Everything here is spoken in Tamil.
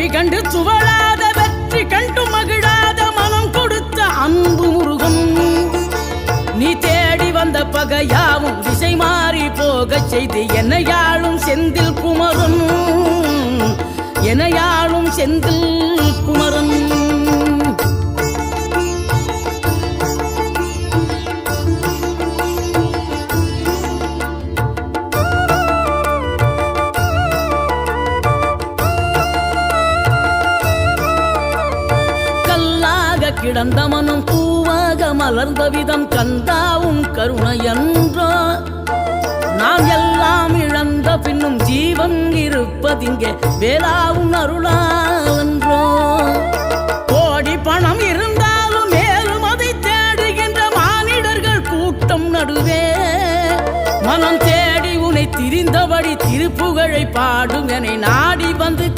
வழி கண்டு துவளாத வெற்றி கண்டு மகிழாத மனம் கொடுத்த அன்பு முருகன். நீ தேடி வந்த பகையாவும் திசை மாறி போகச் செய்து என்னையாளும் செந்தில் குமரன், என்னையாளும் செந்தில் குமரன். கிடந்த மனம் பூவாக மலர்ந்த விதம் கந்தாவும் கருணை என்றோ. நாம் எல்லாம் இழந்த பின்னும் ஜீவன் இருப்பதிங்கே வேளாவும் அருளாவென்றோ. கோடி பணம் இருந்தாலும் மேலும் அதை தேடுகின்ற மானிடர்கள் கூட்டம் நடுவே மனம் தேடி உனை திரிந்தபடி திருப்புகழை பாடும் என